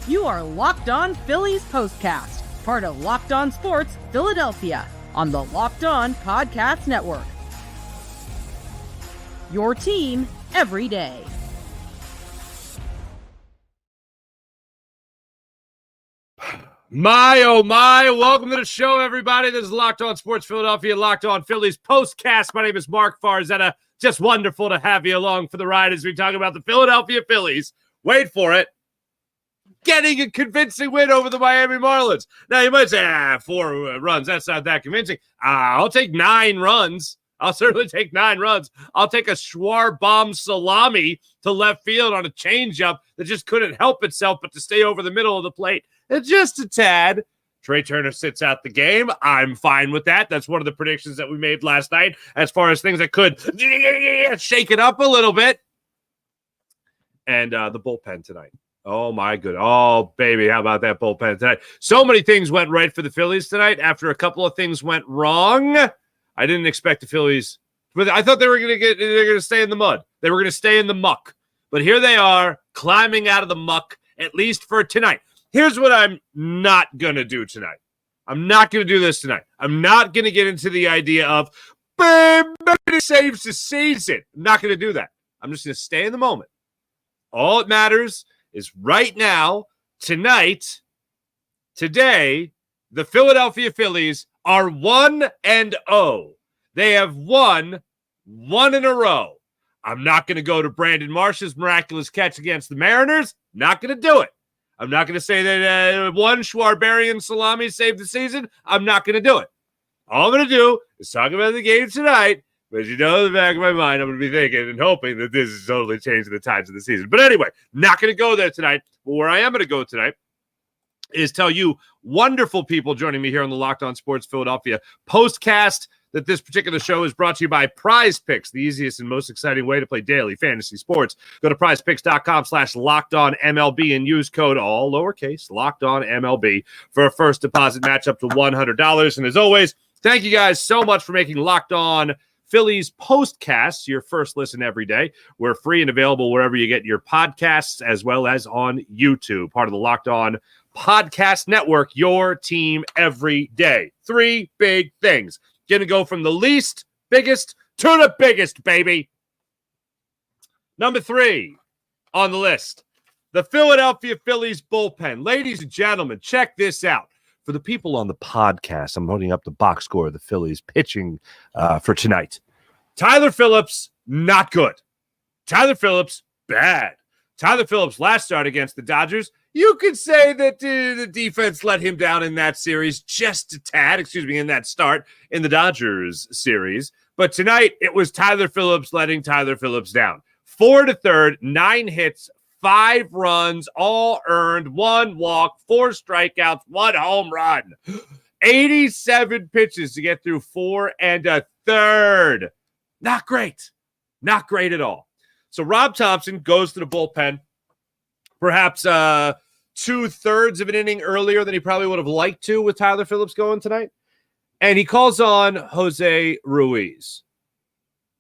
You are Locked On Phillies Postcast, part of Locked On Sports Philadelphia, on the Locked On Podcast Network. Your team every day. My, oh my, welcome to the show, everybody. This is Locked On Sports Philadelphia, Locked On Phillies Postcast. My name is Mark Farzetta. Just wonderful to have you along for the ride as we talk about the Philadelphia Phillies. Wait for it. Getting a convincing win over the Miami Marlins. Now, you might say, 4 runs, that's not that convincing. I'll take 9 runs. I'll certainly take 9 runs. I'll take a Schwarber salami to left field on a changeup that just couldn't help itself but to stay over the middle of the plate. And just a tad. Trey Turner sits out the game. I'm fine with that. That's one of the predictions that we made last night as far as things that could shake it up a little bit. And the bullpen tonight. Oh, my good. Oh, baby, how about that bullpen tonight? So many things went right for the Phillies tonight after a couple of things went wrong. I didn't expect the Phillies, but I thought they're going to stay in the mud. They were going to stay in the muck. But here they are, climbing out of the muck, at least for tonight. Here's what I'm not going to do tonight. I'm not going to do this tonight. I'm not going to get into the idea of, maybe it saves the season. I'm not going to do that. I'm just going to stay in the moment. All that matters is right now, tonight, today, the Philadelphia Phillies are 1-0. They have won 1 in a row. I'm not going to go to Brandon Marsh's miraculous catch against the Mariners. Not going to do it. I'm not going to say that one Schwarberian salami saved the season. I'm not going to do it. All I'm going to do is talk about the game tonight. But in the back of my mind, I'm going to be thinking and hoping that this is totally changing the tides of the season. But anyway, not going to go there tonight. But where I am going to go tonight is tell you wonderful people joining me here on the Locked On Sports Philadelphia Postcast that this particular show is brought to you by Prize Picks, the easiest and most exciting way to play daily fantasy sports. Go to prizepicks.com/LockedOnMLB and use code all lowercase LockedOnMLB for a first deposit match up to $100. And as always, thank you guys so much for making Locked On Phillies Postcasts your first listen every day. We're free and available wherever you get your podcasts, as well as on YouTube, part of the Locked On Podcast Network, your team every day. 3 big things. Going to go from the least biggest to the biggest, baby. Number 3 on the list, the Philadelphia Phillies bullpen. Ladies and gentlemen, check this out. For the people on the podcast, I'm holding up the box score of the Phillies pitching for tonight. Tyler Phillips, not good. Tyler Phillips, bad. Tyler Phillips' last start against the Dodgers, you could say that the defense let him down in that series just a tad, in that start in the Dodgers series. But tonight, it was Tyler Phillips letting Tyler Phillips down. 4 to third, 9 hits, 5 runs, all earned, 1 walk, 4 strikeouts, 1 home run. 87 pitches to get through 4 1/3. Not great. Not great at all. So Rob Thompson goes to the bullpen, perhaps 2/3 of an inning earlier than he probably would have liked to with Tyler Phillips going tonight. And he calls on Jose Ruiz.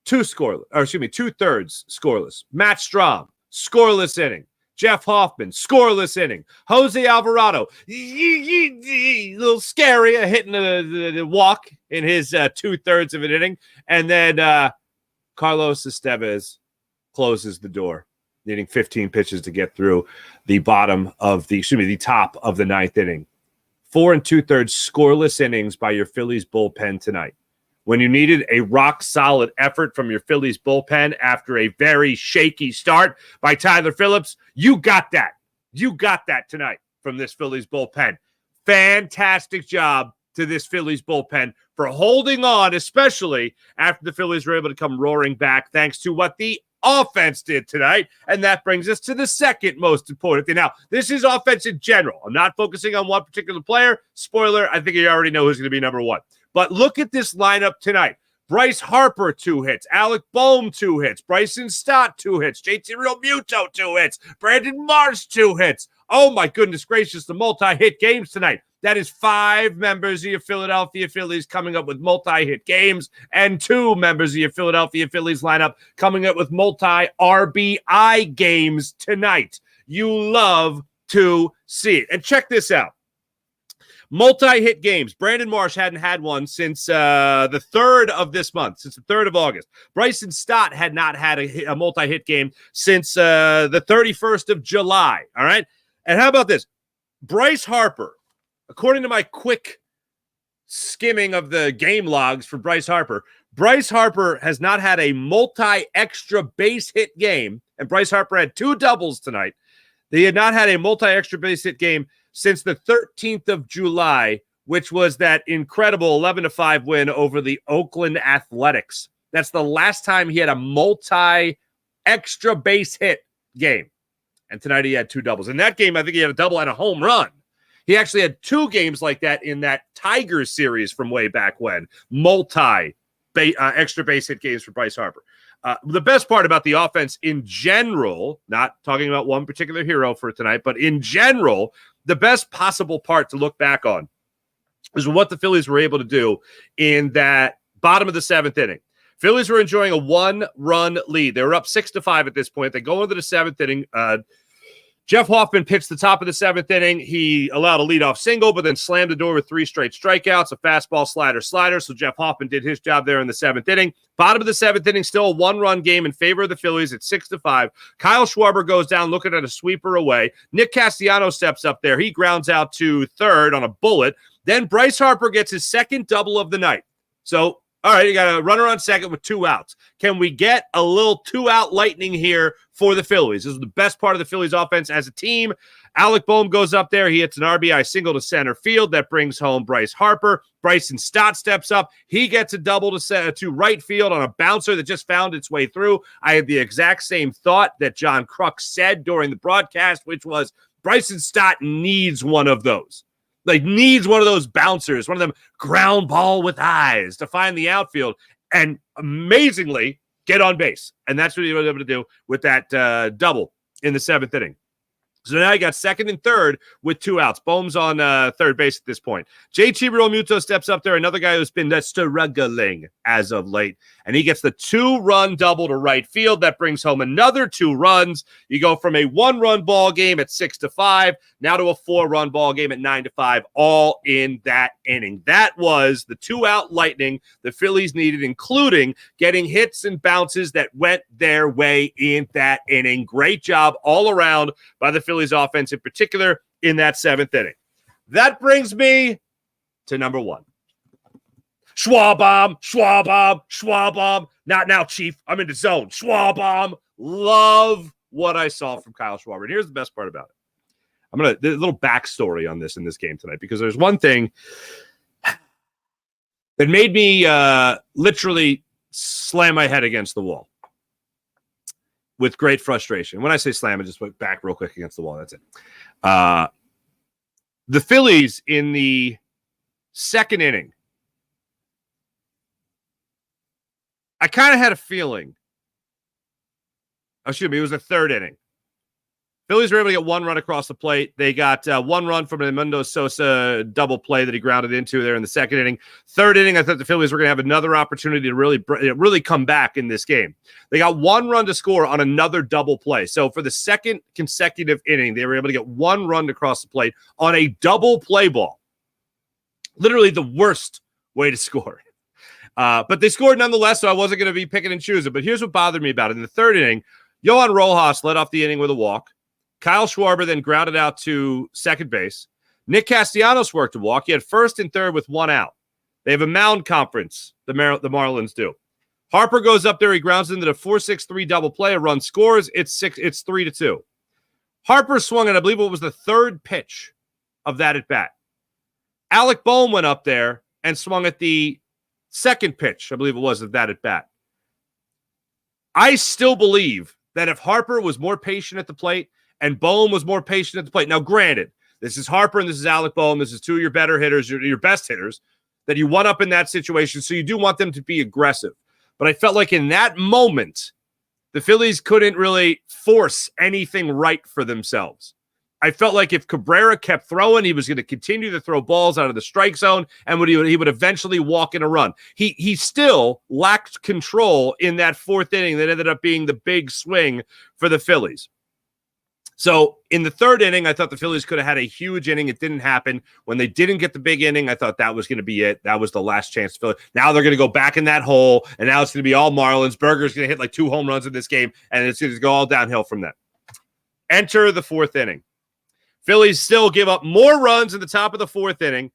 2/3 scoreless. Matt Strahm, scoreless inning. Jeff Hoffman, scoreless inning. Jose Alvarado, a little scary, hitting the walk in his 2/3 of an inning. And then Carlos Estevez closes the door, needing 15 pitches to get through the top of the 9th inning. 4 2/3 scoreless innings by your Phillies bullpen tonight. When you needed a rock-solid effort from your Phillies bullpen after a very shaky start by Tyler Phillips, you got that. You got that tonight from this Phillies bullpen. Fantastic job to this Phillies bullpen for holding on, especially after the Phillies were able to come roaring back thanks to what the offense did tonight. And that brings us to the second most important thing. Now, this is offense in general. I'm not focusing on one particular player. Spoiler, I think you already know who's going to be number 1. But look at this lineup tonight. Bryce Harper, 2 hits. Alec Bohm, 2 hits. Bryson Stott, 2 hits. JT Realmuto, 2 hits. Brandon Marsh, 2 hits. Oh, my goodness gracious, the multi-hit games tonight. That is 5 members of your Philadelphia Phillies coming up with multi-hit games and 2 members of your Philadelphia Phillies lineup coming up with multi-RBI games tonight. You love to see it. And check this out. Multi-hit games. Brandon Marsh hadn't had one since the 3rd of this month, since the 3rd of August. Bryson Stott had not had a multi-hit game since the 31st of July, all right? And how about this? Bryce Harper, according to my quick skimming of the game logs for Bryce Harper has not had a multi-extra base hit game, and Bryce Harper had 2 doubles tonight. They had not had a multi-extra base hit game since the 13th of July, which was that incredible 11-5 win over the Oakland Athletics. That's the last time he had a multi-extra base hit game. And tonight he had 2 doubles. In that game, I think he had a double and a home run. He actually had 2 games like that in that Tigers series from way back when. Extra base hit games for Bryce Harper. The best part about the offense in general, not talking about one particular hero for tonight, but in general, the best possible part to look back on is what the Phillies were able to do in that bottom of the 7th inning. Phillies were enjoying a 1-run lead. They were up 6-5 at this point. They go into the 7th inning. Jeff Hoffman pitched the top of the 7th inning. He allowed a leadoff single, but then slammed the door with 3 straight strikeouts, a fastball, slider. So Jeff Hoffman did his job there in the 7th inning. Bottom of the 7th inning, still a 1-run game in favor of the Phillies at 6-5. Kyle Schwarber goes down looking at a sweeper away. Nick Castellanos steps up there. He grounds out to third on a bullet. Then Bryce Harper gets his 2nd double of the night. So, all right, you got a runner on second with 2 outs. Can we get a little 2-out lightning here for the Phillies? This is the best part of the Phillies offense as a team. Alec Bohm goes up there. He hits an RBI single to center field. That brings home Bryce Harper. Bryson Stott steps up. He gets a double to right field on a bouncer that just found its way through. I had the exact same thought that John Kruk said during the broadcast, which was Bryson Stott needs one of those. Needs one of those bouncers, one of them ground ball with eyes to find the outfield and amazingly get on base. And that's what he was able to do with that double in the 7th inning. So now you got 2nd and 3rd with 2 outs. Bohm's on 3rd base at this point. JT Realmuto steps up there, another guy who's been struggling as of late. And he gets the 2-run double to right field. That brings home another 2 runs. You go from a 1-run ball game at 6-5, now to a 4-run ball game at 9-5, all in that inning. That was the 2-out lightning the Phillies needed, including getting hits and bounces that went their way in that inning. Great job all around by the Phillies offense, in particular in that 7th inning. That brings me to number 1. Schwab. Not now, Chief. I'm in the zone. Schwab. Love what I saw from Kyle Schwarber. And here's the best part about it. There's a little backstory on this in this game tonight, because there's one thing that made me literally slam my head against the wall with great frustration. When I say slam, I just went back real quick against the wall. That's it. The Phillies in the 2nd inning, I kind of had a feeling. It was the 3rd inning. Phillies were able to get 1 run across the plate. They got 1 run from an Edmundo Sosa double play that he grounded into there in the 2nd inning. 3rd inning, I thought the Phillies were going to have another opportunity to really come back in this game. They got 1 run to score on another double play. So for the 2nd consecutive inning, they were able to get 1 run across the plate on a double play ball. Literally the worst way to score. But they scored nonetheless, so I wasn't going to be picking and choosing. But here's what bothered me about it. In the 3rd inning, Johan Rojas led off the inning with a walk. Kyle Schwarber then grounded out to 2nd base. Nick Castellanos worked a walk. He had 1st and 3rd with 1 out. They have a mound conference, the Marlins do. Harper goes up there. He grounds into the 4-6-3 double play. A run scores. It's 3-2. Harper swung at, I believe it was the 3rd pitch of that at bat. Alec Bohm went up there and swung at the 2nd pitch, I believe it was, of that at bat. I still believe that if Harper was more patient at the plate and Bohm was more patient at the plate. Now, granted, this is Harper and this is Alec Bohm. This is 2 of your better hitters, your best hitters that you want up in that situation. So you do want them to be aggressive. But I felt like in that moment, the Phillies couldn't really force anything right for themselves. I felt like if Cabrera kept throwing, he was going to continue to throw balls out of the strike zone, and he would eventually walk in a run. He still lacked control in that 4th inning that ended up being the big swing for the Phillies. So in the third inning, I thought the Phillies could have had a huge inning. It didn't happen. When they didn't get the big inning, I thought that was going to be it. That was the last chance to fill it. Now they're going to go back in that hole, and now it's going to be all Marlins. Berger's going to hit like 2 home runs in this game, and it's going to go all downhill from that. Enter the fourth inning. Phillies still give up more runs in the top of the fourth inning.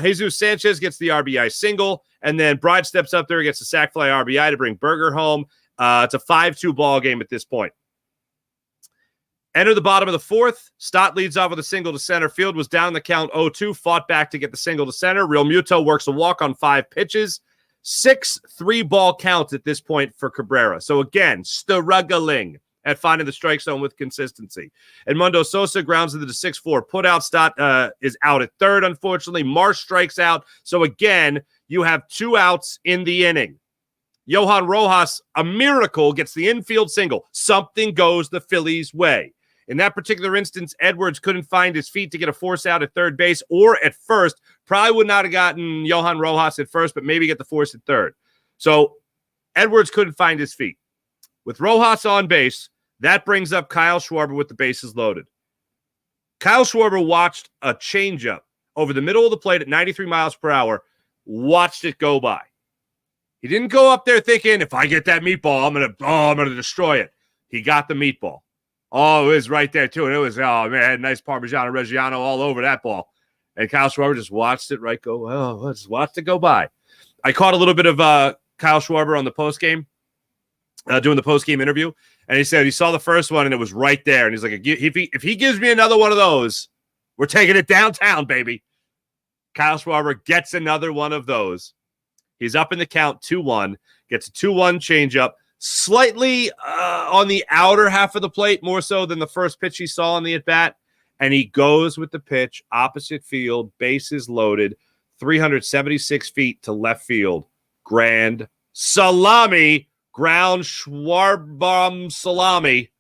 Jesus Sanchez gets the RBI single, and then Bride steps up there, gets a sac fly RBI to bring Berger home. It's a 5-2 ball game at this point. Enter the bottom of the fourth. Stott leads off with a single to center field, was down the count 0-2, fought back to get the single to center. Realmuto works a walk on 5 pitches. 6 3-ball counts at this point for Cabrera. So again, struggling at finding the strike zone with consistency. Edmundo Sosa grounds into the 6-4 putout. Stott is out at third, unfortunately. Marsh strikes out. So again, you have 2 outs in the inning. Johan Rojas, a miracle, gets the infield single. Something goes the Phillies' way. In that particular instance, Edwards couldn't find his feet to get a force out at third base or at first. Probably would not have gotten Johan Rojas at first, but maybe get the force at third. So Edwards couldn't find his feet. With Rojas on base, that brings up Kyle Schwarber with the bases loaded. Kyle Schwarber watched a changeup over the middle of the plate at 93 miles per hour, watched it go by. He didn't go up there thinking, if I get that meatball, I'm gonna destroy it. He got the meatball. Oh, it was right there, too. And it was, oh, man, nice Parmigiano Reggiano all over that ball. And Kyle Schwarber just watched it go. Oh, just watched it go by. I caught a little bit of Kyle Schwarber on the postgame, doing the postgame interview. And he said he saw the first one, and it was right there. And he's like, if he gives me another one of those, we're taking it downtown, baby. Kyle Schwarber gets another one of those. He's up in the count 2-1, gets a 2-1 changeup. Slightly on the outer half of the plate, more so than the first pitch he saw on the at-bat. And he goes with the pitch, opposite field, bases loaded, 376 feet to left field. Grand salami, ground Schwarber salami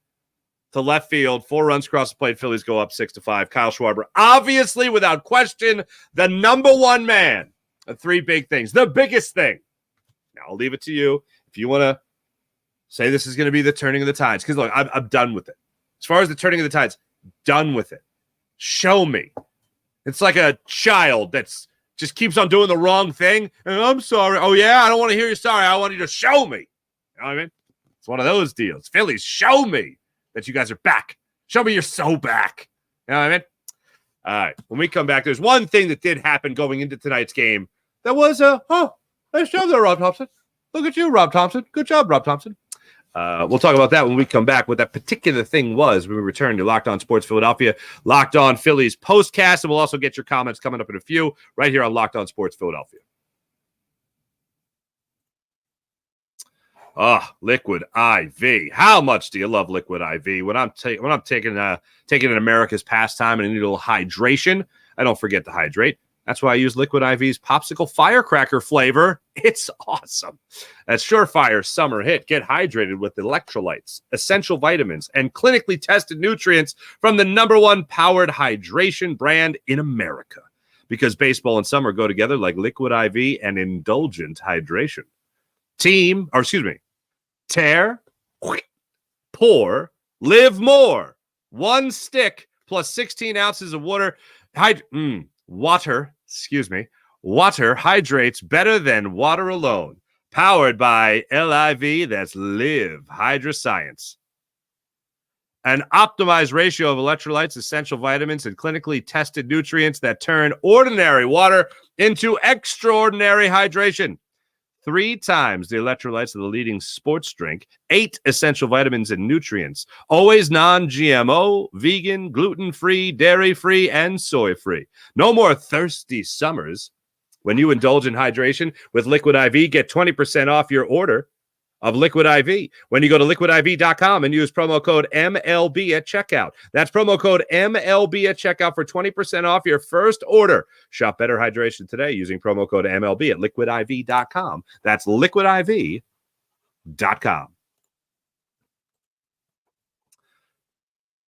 to left field. 4 runs across the plate. Phillies go up 6-5. Kyle Schwarber, obviously, without question, the number 1 man of 3 big things. The biggest thing. Now, I'll leave it to you. If you want to say this is going to be the turning of the tides. Because, look, I'm done with it. As far as the turning of the tides, done with it. Show me. It's like a child that's just keeps on doing the wrong thing. And I'm sorry. Oh, yeah? I don't want to hear you're sorry. I want you to show me. You know what I mean? It's one of those deals. Phillies, show me that you guys are back. Show me you're so back. You know what I mean? All right. When we come back, there's one thing that did happen going into tonight's game. That was, nice job there, Rob Thompson. Look at you, Rob Thompson. Good job, Rob Thompson. We'll talk about that when we come back. What that particular thing was when we return to Locked On Sports Philadelphia, Locked On Phillies postcast, and we'll also get your comments coming up in a few right here on Locked On Sports Philadelphia. Liquid IV. How much do you love Liquid IV? When I'm taking in America's pastime and I need a little hydration, I don't forget to hydrate. That's why I use Liquid IV's Popsicle Firecracker flavor. It's awesome. That's surefire summer hit. Get hydrated with electrolytes, essential vitamins, and clinically tested nutrients from the number 1 powered hydration brand in America. Because baseball and summer go together like Liquid IV and indulgent hydration. Tear, pour, live more. 1 stick plus 16 ounces of water. Water hydrates better than water alone. Powered by LIV, that's Live Hydroscience. An optimized ratio of electrolytes, essential vitamins, and clinically tested nutrients that turn ordinary water into extraordinary hydration. 3 times the electrolytes of the leading sports drink, 8 essential vitamins and nutrients, always non-GMO, vegan, gluten-free, dairy-free, and soy-free. No more thirsty summers. When you indulge in hydration with Liquid IV, get 20% off your order of Liquid IV when you go to liquidiv.com and use promo code MLB at checkout. That's promo code MLB at checkout for 20% off your first order. Shop better hydration today using promo code MLB at liquidiv.com. That's liquidiv.com.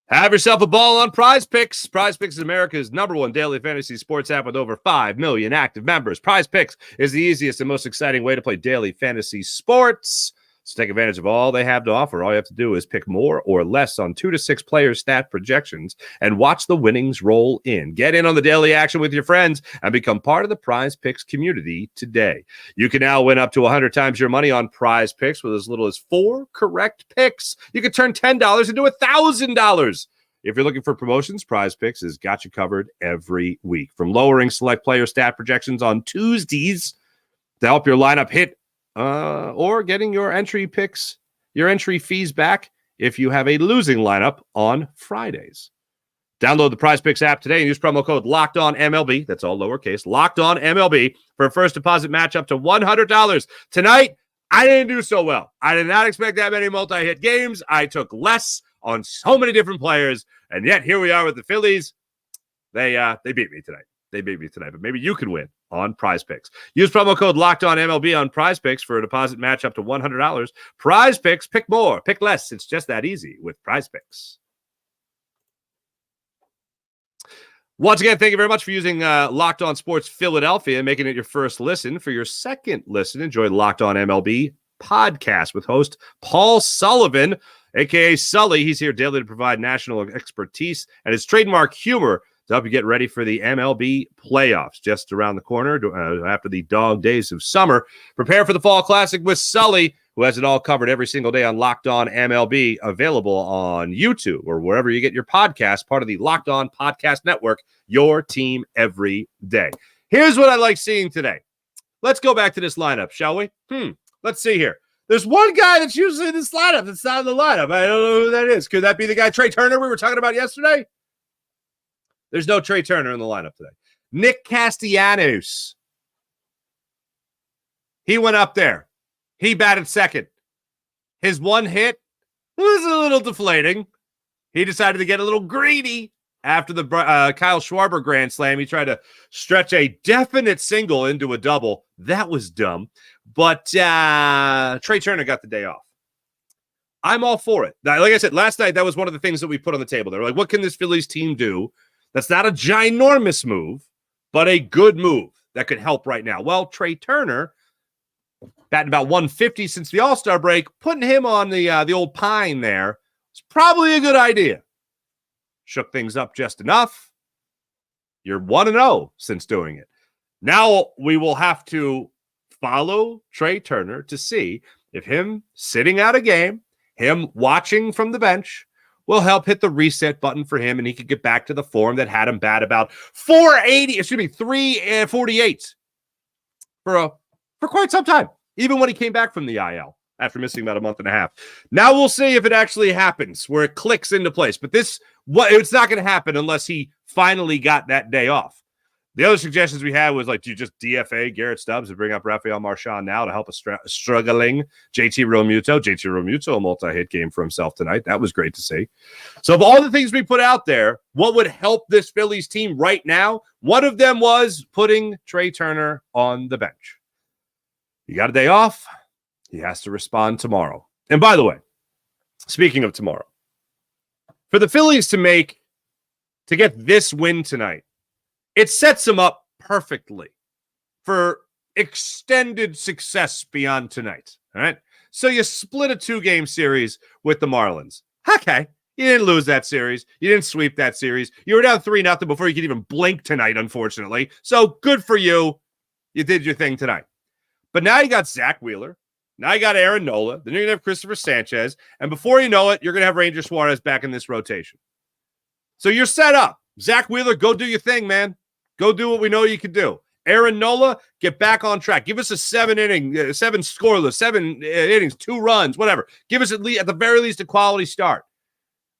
Have yourself a ball on Prize Picks. Prize Picks is America's number 1 daily fantasy sports app with over 5 million active members. Prize Picks is the easiest and most exciting way to play daily fantasy sports. To take advantage of all they have to offer, all you have to do is pick more or less on 2 to 6 player stat projections and watch the winnings roll in. Get in on the daily action with your friends and become part of the Prize Picks community today. You can now win up to 100 times your money on Prize Picks with as little as 4 correct picks. You can turn $10 into $1,000. If you're looking for promotions, Prize Picks has got you covered every week. From lowering select player stat projections on Tuesdays to help your lineup hit or getting your entry fees back if you have a losing lineup on Fridays. Download the Prize Picks app today and use promo code LOCKEDONMLB. That's all lowercase, LOCKEDONMLB for a first deposit match up to $100. Tonight, I didn't do so well. I did not expect that many multi-hit games. I took less on so many different players, and yet here we are with the Phillies. They beat me tonight. But maybe you can win on Prize Picks. Use promo code LOCKEDONMLB on Prize Picks for a deposit match up to $100. Prize Picks, pick more, pick less. It's just that easy with Prize Picks. Once again, thank you very much for using Locked On Sports Philadelphia and making it your first listen. For your second listen, enjoy Locked On MLB podcast with host Paul Sullivan, a.k.a. Sully. He's here daily to provide national expertise and his trademark humor to help you get ready for the MLB playoffs just around the corner after the dog days of summer. Prepare for the Fall Classic with Sully, who has it all covered every single day on Locked On MLB, available on YouTube or wherever you get your podcast, part of the Locked On Podcast Network, your team every day. Here's what I like seeing today. Let's go back to this lineup, shall we? Let's see here. There's one guy that's usually in this lineup that's not in the lineup. I don't know who that is. Could that be the guy, Trey Turner, we were talking about yesterday? There's no Trey Turner in the lineup today. Nick Castellanos. He went up there. He batted second. His one hit was a little deflating. He decided to get a little greedy after the Kyle Schwarber grand slam. He tried to stretch a definite single into a double. That was dumb. But Trey Turner got the day off. I'm all for it. Now, like I said, last night, that was one of the things that we put on the table. They were like, what can this Phillies team do? That's not a ginormous move, but a good move that could help right now. Well, Trey Turner, batting about 150 since the All-Star break, putting him on the old pine there is probably a good idea. Shook things up just enough. You're 1-0 since doing it. Now we will have to follow Trey Turner to see if him sitting out a game, him watching from the bench, will help hit the reset button for him, and he could get back to the form that had him bat about 348 for quite some time, even when he came back from the IL after missing about a month and a half. Now we'll see if it actually happens, where it clicks into place. But it's not going to happen unless he finally got that day off. The other suggestions we had was, like, do you just DFA Garrett Stubbs and bring up Rafael Marchand now to help a struggling JT Realmuto? JT Realmuto, a multi-hit game for himself tonight. That was great to see. So of all the things we put out there, what would help this Phillies team right now? One of them was putting Trey Turner on the bench. He got a day off. He has to respond tomorrow. And by the way, speaking of tomorrow, for the Phillies to get this win tonight, it sets them up perfectly for extended success beyond tonight. All right. So you split a 2-game series with the Marlins. Okay. You didn't lose that series. You didn't sweep that series. You were down 3-0 before you could even blink tonight, unfortunately. So good for you. You did your thing tonight. But now you got Zach Wheeler. Now you got Aaron Nola. Then you're going to have Christopher Sanchez. And before you know it, you're going to have Ranger Suarez back in this rotation. So you're set up. Zach Wheeler, go do your thing, man. Go do what we know you can do. Aaron Nola, get back on track. Give us a 7 scoreless, 7 innings, 2 runs, whatever. Give us at the very least a quality start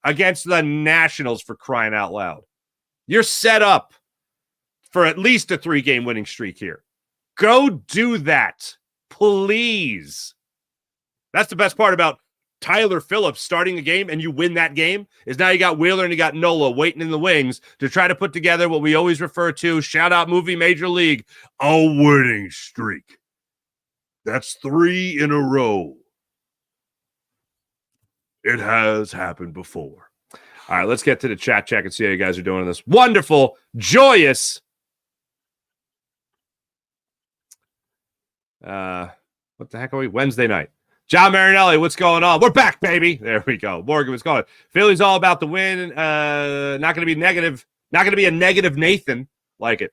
against the Nationals, for crying out loud. You're set up for at least a 3-game winning streak here. Go do that, please. That's the best part about Tyler Phillips starting a game and you win that game, is now you got Wheeler and you got Nola waiting in the wings to try to put together what we always refer to, shout out movie Major League, a winning streak. That's 3 in a row. It has happened before. All right, let's get to the chat check and see how you guys are doing on this wonderful, joyous what the heck are we? Wednesday night. John Marinelli, what's going on? We're back, baby. There we go. Morgan, what's going on? Philly's all about the win. Not going to be negative. Not going to be a negative Nathan. Like it.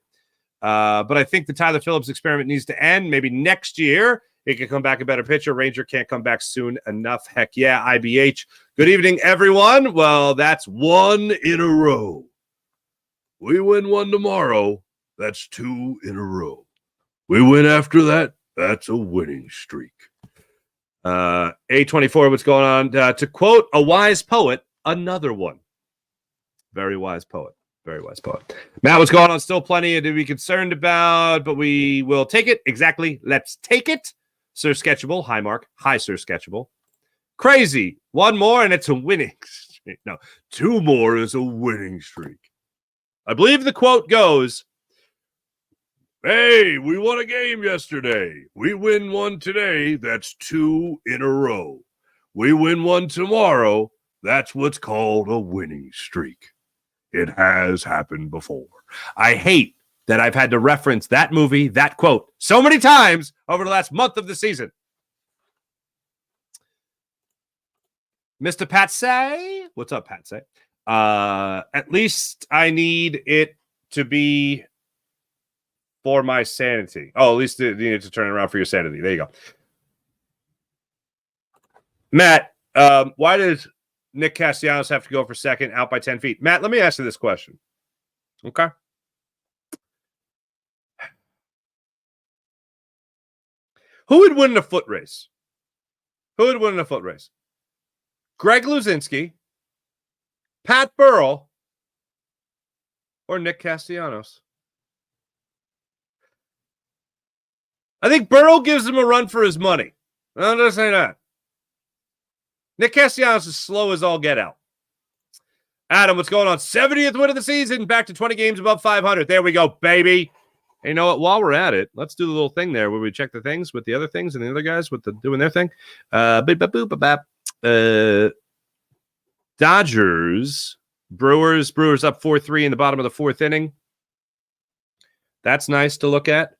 But I think the Tyler Phillips experiment needs to end. Maybe next year he can come back a better pitcher. Ranger can't come back soon enough. Heck yeah, IBH. Good evening, everyone. Well, that's one in a row. We win one tomorrow. That's two in a row. We win after that. That's a winning streak. A24, what's going on? To quote a wise poet, another one. Very wise poet. Very wise poet. Matt, what's going on? Still plenty to be concerned about, but we will take it. Exactly. Let's take it. Sir Sketchable. Hi, Mark. Hi, Sir Sketchable. Crazy. One more, and it's a winning streak. No, two more is a winning streak. I believe the quote goes, hey, we won a game yesterday. We win one today. That's two in a row. We win one tomorrow. That's what's called a winning streak. It has happened before. I hate that I've had to reference that movie, that quote, so many times over the last month of the season. Mr. Patsy, what's up, Patsy? At least I need it to be for my sanity. Oh, at least you need to turn it around for your sanity. There you go. Matt, why does Nick Castellanos have to go for second, out by 10 feet? Matt, let me ask you this question. Okay. Who would win in a foot race? Who would win in a foot race? Greg Luzinski, Pat Burrell, or Nick Castellanos? I think Burrell gives him a run for his money. I'm just saying that. Nick Castellanos is slow as all get out. Adam, what's going on? 70th win of the season, back to 20 games above 500. There we go, baby. Hey, you know what? While we're at it, let's do the little thing there where we check the things with the other things and the other guys with the doing their thing. Dodgers, Brewers up 4-3 in the bottom of the fourth inning. That's nice to look at.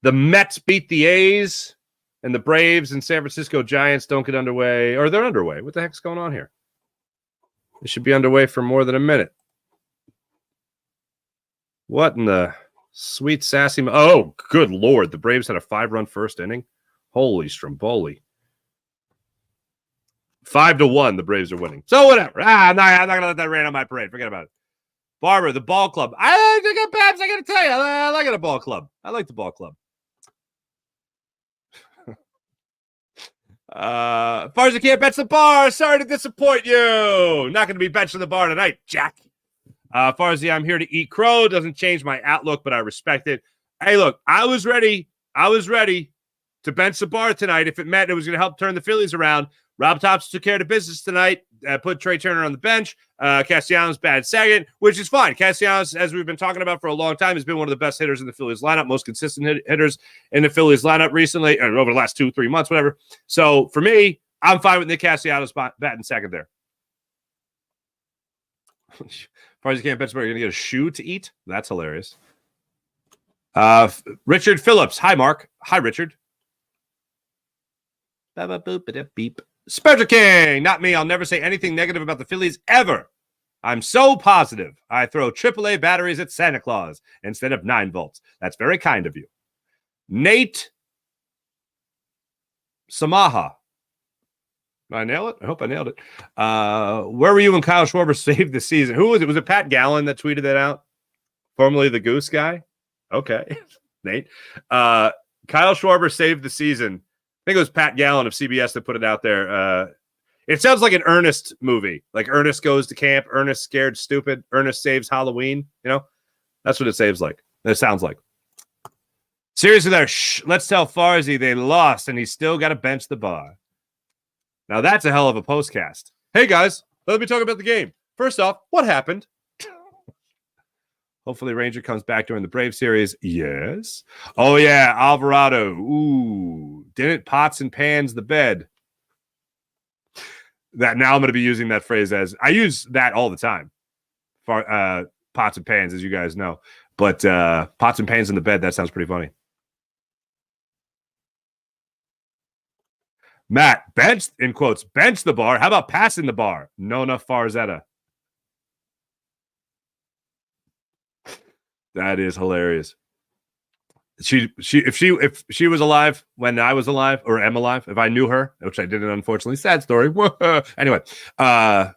The Mets beat the A's, and the Braves and San Francisco Giants don't get underway. Or they're underway. What the heck's going on here? They should be underway for more than a minute. What in the sweet sassy... Oh, good Lord. The Braves had a 5-run first inning. Holy Stromboli. 5-1, the Braves are winning. So whatever. I'm not going to let that rain on my parade. Forget about it. Barber, the ball club. I got Babs, I got to tell you. I like it, a ball club. I like the ball club. As far as I can't bench the bar, sorry to disappoint you. Not going to be benching the bar tonight, Jack. As far as I'm here to eat crow, doesn't change my outlook, but I respect it. Hey, look, I was ready to bench the bar tonight if it meant it was going to help turn the Phillies around. Rob Thompson took care of the business tonight, put Trey Turner on the bench. Castellanos bad second, which is fine. Castellanos, as we've been talking about for a long time, has been one of the best hitters in the Phillies lineup, most consistent hitters in the Phillies lineup recently, or over the last 2-3 months, whatever. So for me, I'm fine with Nick Castellanos batting second there. As far as you can't bench, you're going to get a shoe to eat? That's hilarious. Richard Phillips. Hi, Mark. Hi, Richard. Beep. Spurger King, not me. I'll never say anything negative about the Phillies ever. I'm so positive. I throw AAA batteries at Santa Claus instead of 9 volts. That's very kind of you. Nate Samaha. Did I nail it? I hope I nailed it. Where were you when Kyle Schwarber saved the season? Who was it? Was it Pat Gallen that tweeted that out? Formerly the Goose guy? Okay. Nate. Kyle Schwarber saved the season. I think it was Pat Gallen of CBS that put it out there. It sounds like an Ernest movie. Like Ernest goes to camp, Ernest scared stupid, Ernest saves Halloween. You know, that's what it sounds like. Seriously, there. Let's tell Farzy they lost and he's still got to bench the bar. Now that's a hell of a postcast. Hey guys, let me talk about the game. First off, what happened? Hopefully Ranger comes back during the Brave series. Yes. Oh, yeah. Alvarado. Ooh. Didn't pots and pans the bed. That now I'm going to be using that phrase as I use that all the time. For pots and pans, as you guys know. But pots and pans in the bed, that sounds pretty funny. Matt, bench, in quotes, bench the bar. How about passing the bar? Nona Farzetta. That is hilarious. If she was alive when I was alive, or am alive, if I knew her, which I didn't, unfortunately, sad story. Anyway, I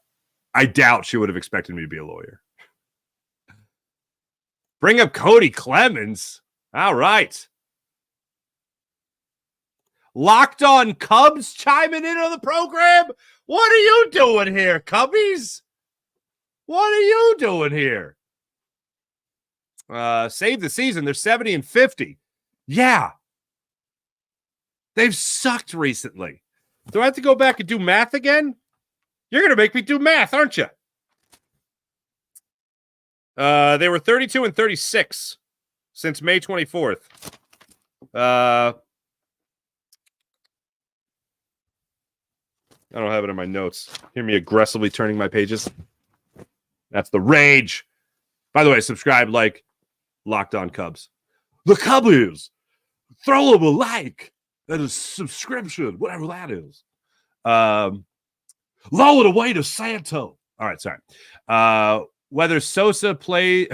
doubt she would have expected me to be a lawyer. Bring up Cody Clemens. All right. Locked on Cubs chiming in on the program. What are you doing here, Cubbies? What are you doing here? Save the season. They're 70-50. Yeah. They've sucked recently. Do I have to go back and do math again? You're going to make me do math, aren't you? They were 32-36 since May 24th. I don't have it in my notes. Hear me aggressively turning my pages. That's the rage. By the way, subscribe, like, Locked On Cubs. The Cubbies. Throw them a like and a subscription, whatever that is. Lower it away to Santo. All right, sorry. Whenever Sosa plays,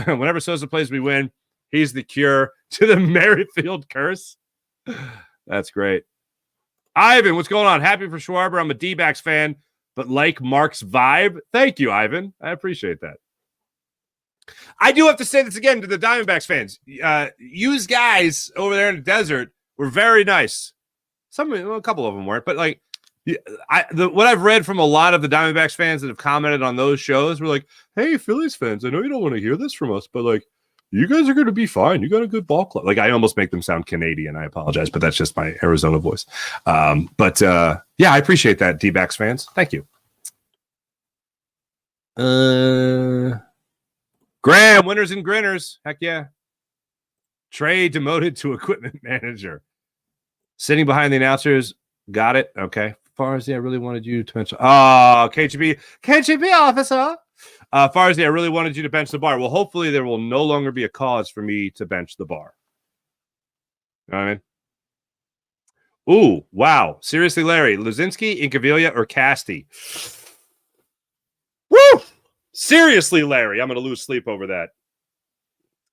we win. He's the cure to the Merrifield curse. That's great. Ivan, what's going on? Happy for Schwarber. I'm a D-backs fan, but like Mark's vibe. Thank you, Ivan. I appreciate that. I do have to say this again to the Diamondbacks fans. Used guys over there in the desert were very nice. A couple of them weren't, but like what I've read from a lot of the Diamondbacks fans that have commented on those shows were like, "Hey, Phillies fans, I know you don't want to hear this from us, but like, you guys are going to be fine. You got a good ball club." Like, I almost make them sound Canadian. I apologize, but that's just my Arizona voice. Yeah, I appreciate that, D-backs fans. Thank you. Graham, winners and grinners. Heck yeah. Trey demoted to equipment manager. Sitting behind the announcers. Got it. Okay. Farzi, I really wanted you to mention. Oh, KGB officer. Farzi, I really wanted you to bench the bar. Well, hopefully there will no longer be a cause for me to bench the bar. You know what I mean? Ooh, wow. Seriously, Larry. Luzinski, Incaviglia, or Casti? Woo! Seriously, Larry. I'm going to lose sleep over that.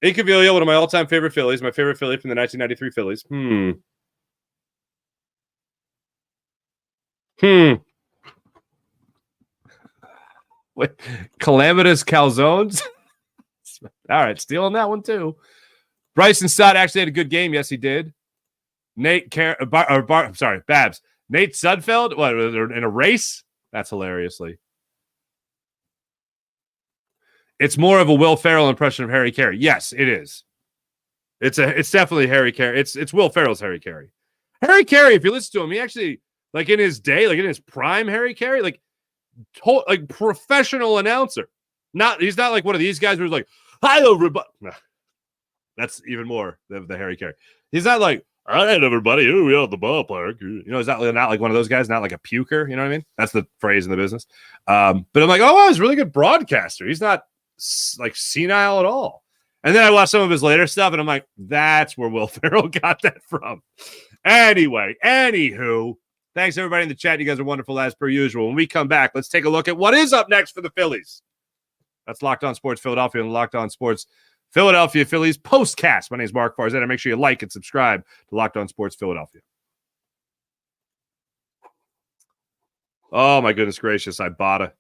Incaviglia, one of my all-time favorite Phillies. My favorite Philly from the 1993 Phillies. Wait, calamitous calzones. All right, stealing that one too. Bryson Stott actually had a good game. Yes, he did. Babs. Nate Sudfeld, what, in a race? That's hilariously. It's more of a Will Ferrell impression of Harry Carey. Yes, it is. It's definitely Harry Carey. It's Will Ferrell's Harry Carey. Harry Carey, if you listen to him, he actually, like in his day, like in his prime, Harry Carey, like professional announcer. He's not like one of these guys who's like, "Hi everybody." No, that's even more the Harry Carey. He's not like, "All right, everybody, we are at the ballpark." You know, he's not like one of those guys, not like a puker. You know what I mean? That's the phrase in the business. But I'm like, oh, he's a really good broadcaster. He's not like senile at all. And then I watched some of his later stuff, and I'm like, that's where Will Ferrell got that from. Anyway, anywho, thanks everybody in the chat. You guys are wonderful as per usual. When we come back, let's take a look at what is up next for the Phillies. That's Locked On Sports Philadelphia and Locked On Sports Philadelphia Phillies postcast. My name is Mark Farzetta. Make sure you like and subscribe to Locked On Sports Philadelphia. Oh, my goodness gracious, Ibotta.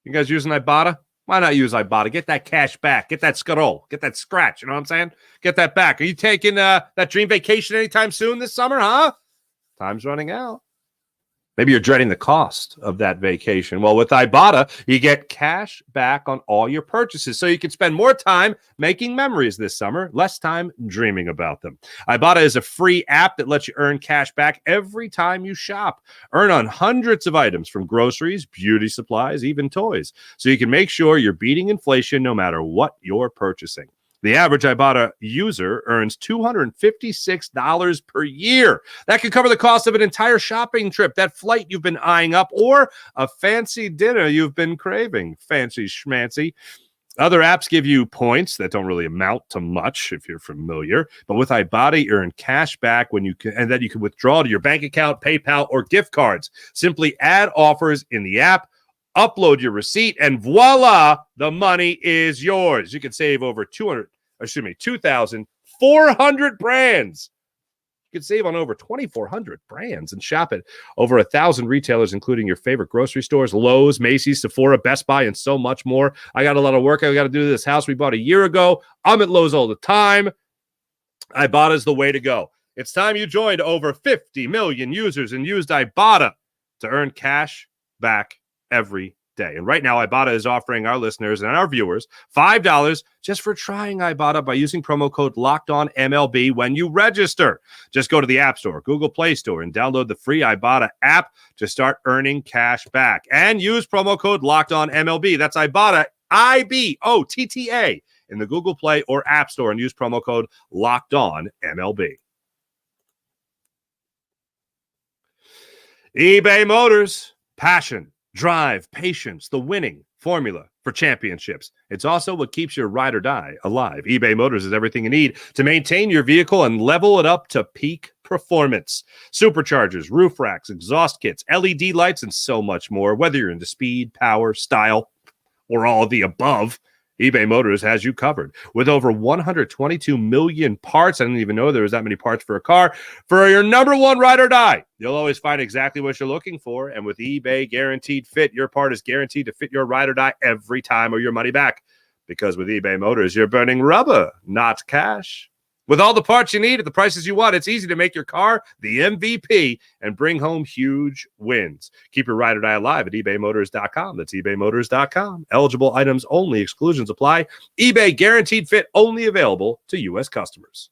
You guys using Ibotta? Why not use Ibotta? Get that cash back. Get that scroll. Get that scratch. You know what I'm saying? Get that back. Are you taking that dream vacation anytime soon this summer, huh? Time's running out. Maybe you're dreading the cost of that vacation. Well, with Ibotta, you get cash back on all your purchases, so you can spend more time making memories this summer, less time dreaming about them. Ibotta is a free app that lets you earn cash back every time you shop. Earn on hundreds of items from groceries, beauty supplies, even toys, so you can make sure you're beating inflation no matter what you're purchasing. The average Ibotta user earns $256 per year. That could cover the cost of an entire shopping trip, that flight you've been eyeing up, or a fancy dinner you've been craving. Fancy schmancy. Other apps give you points that don't really amount to much if you're familiar, but with Ibotta, you earn cash back when you can, and then you can withdraw to your bank account, PayPal, or gift cards. Simply add offers in the app, upload your receipt, and voila, the money is yours. You can save over 2,400 brands. You can save on over 2,400 brands and shop at over 1,000 retailers, including your favorite grocery stores, Lowe's, Macy's, Sephora, Best Buy, and so much more. I got a lot of work I got to do to this house we bought a year ago. I'm at Lowe's all the time. Ibotta is the way to go. It's time you joined over 50 million users and used Ibotta to earn cash back every day. And right now, Ibotta is offering our listeners and our viewers $5 just for trying Ibotta by using promo code LOCKEDONMLB when you register. Just go to the App Store, Google Play Store, and download the free Ibotta app to start earning cash back. And use promo code LOCKEDONMLB. That's Ibotta, IBOTTA, in the Google Play or App Store, and use promo code LOCKEDONMLB. eBay Motors, passion, drive, patience, the winning formula for championships. It's also what keeps your ride or die alive. eBay Motors is everything you need to maintain your vehicle and level it up to peak performance. Superchargers, roof racks, exhaust kits, LED lights, and so much more. Whether you're into speed, power, style, or all of the above, eBay Motors has you covered. With over 122 million parts, I didn't even know there was that many parts for a car. For your number one ride or die, you'll always find exactly what you're looking for. And with eBay Guaranteed Fit, your part is guaranteed to fit your ride or die every time or your money back. Because with eBay Motors, you're burning rubber, not cash. With all the parts you need at the prices you want, it's easy to make your car the MVP and bring home huge wins. Keep your ride or die alive at ebaymotors.com. That's ebaymotors.com. Eligible items only. Exclusions apply. eBay Guaranteed Fit only available to U.S. customers.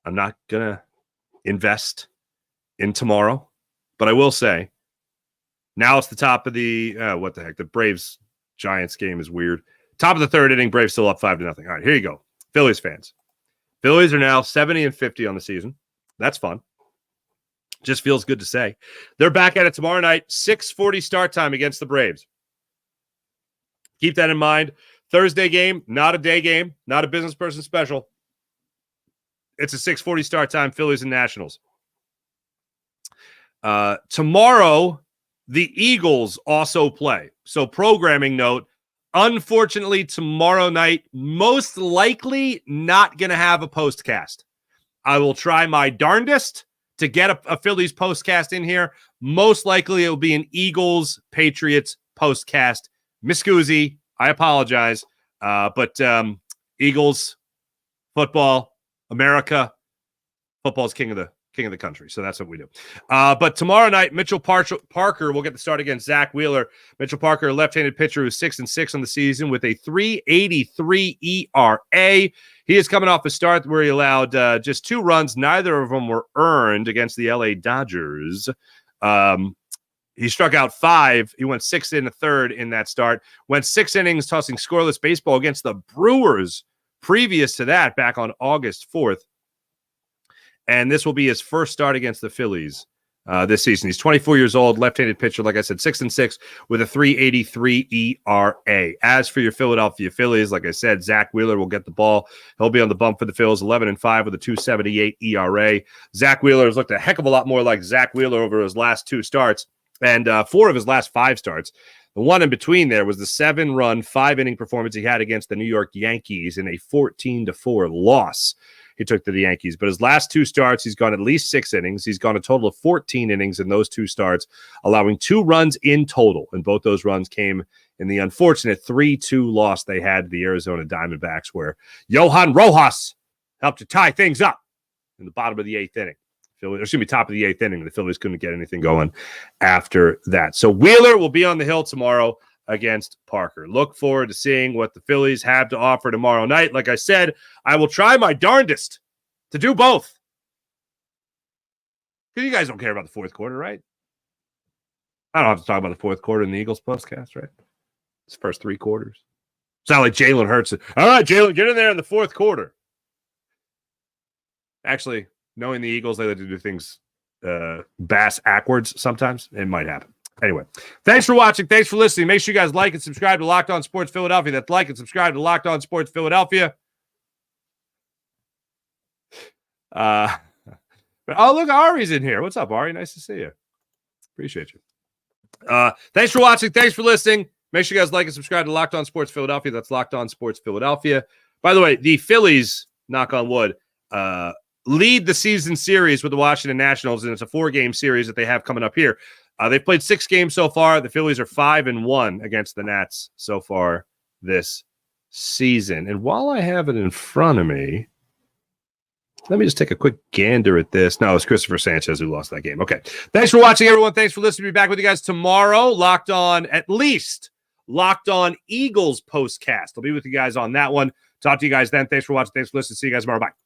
I'm not going to invest in tomorrow, but I will say now it's the top of the, what the heck, the Braves-Giants game is weird. Top of the third inning, Braves still up 5-0. All right, here you go. Phillies fans. Phillies are now 70-50 on the season. That's fun. Just feels good to say. They're back at it tomorrow night, 6:40 start time against the Braves. Keep that in mind. Thursday game, not a day game, not a business person special. It's a 6:40 start time, Phillies and Nationals. Tomorrow, the Eagles also play. So programming note, unfortunately, tomorrow night, most likely not going to have a postcast. I will try my darndest to get a Phillies postcast in here. Most likely it will be an Eagles-Patriots postcast. Miss Guzzi, I apologize. But Eagles, football, America, football's king of the country. So that's what we do. But tomorrow night, Mitchell Parker will get the start against Zach Wheeler. Mitchell Parker, a left-handed pitcher who's 6-6 on the season with a 3.83 ERA. He is coming off a start where he allowed just 2 runs. Neither of them were earned against the LA Dodgers. He struck out 5. He went 6 1/3 in that start. Went 6 innings tossing scoreless baseball against the Brewers previous to that back on August 4th. And this will be his first start against the Phillies this season. He's 24 years old, left-handed pitcher, like I said, 6-6 with a 3.83 ERA. As for your Philadelphia Phillies, like I said, Zach Wheeler will get the ball. He'll be on the bump for the Phils, 11-5 with a 2.78 ERA. Zach Wheeler has looked a heck of a lot more like Zach Wheeler over his last 2 starts and 4 of his last 5 starts. The one in between there was the 7-run, 5-inning performance he had against the New York Yankees in a 14-4 loss. He took to the Yankees. But his last 2 starts, he's gone at least 6 innings. He's gone a total of 14 innings in those 2 starts, allowing 2 runs in total. And both those runs came in the unfortunate 3-2 loss they had to the Arizona Diamondbacks, where Johan Rojas helped to tie things up in the bottom of the 8th inning. Top of the 8th inning. The Phillies couldn't get anything going after that. So Wheeler will be on the hill tomorrow against Parker. Look forward to seeing what the Phillies have to offer tomorrow night. Like I said, I will try my darndest to do both. Because you guys don't care about the fourth quarter, right? I don't have to talk about the fourth quarter in the Eagles postcast, right? It's the first 3 quarters. It's not like Jalen Hurts. All right, Jalen, get in there in the fourth quarter. Actually, knowing the Eagles, they like to do things bass backwards sometimes. It might happen. Anyway, thanks for watching. Thanks for listening. Make sure you guys like and subscribe to Locked On Sports Philadelphia. That's like and subscribe to Locked On Sports Philadelphia. Oh, look, Ari's in here. What's up, Ari? Nice to see you. Appreciate you. Thanks for watching. Thanks for listening. Make sure you guys like and subscribe to Locked On Sports Philadelphia. That's Locked On Sports Philadelphia. By the way, the Phillies, knock on wood, lead the season series with the Washington Nationals, and it's a 4-game series that they have coming up here. They've played 6 games so far. The Phillies are 5-1 against the Nats so far this season. And while I have it in front of me, let me just take a quick gander at this. No, it's Christopher Sanchez who lost that game. Okay. Thanks for watching, everyone. Thanks for listening. Be back with you guys tomorrow. Locked On Eagles postcast. I'll be with you guys on that one. Talk to you guys then. Thanks for watching. Thanks for listening. See you guys tomorrow. Bye.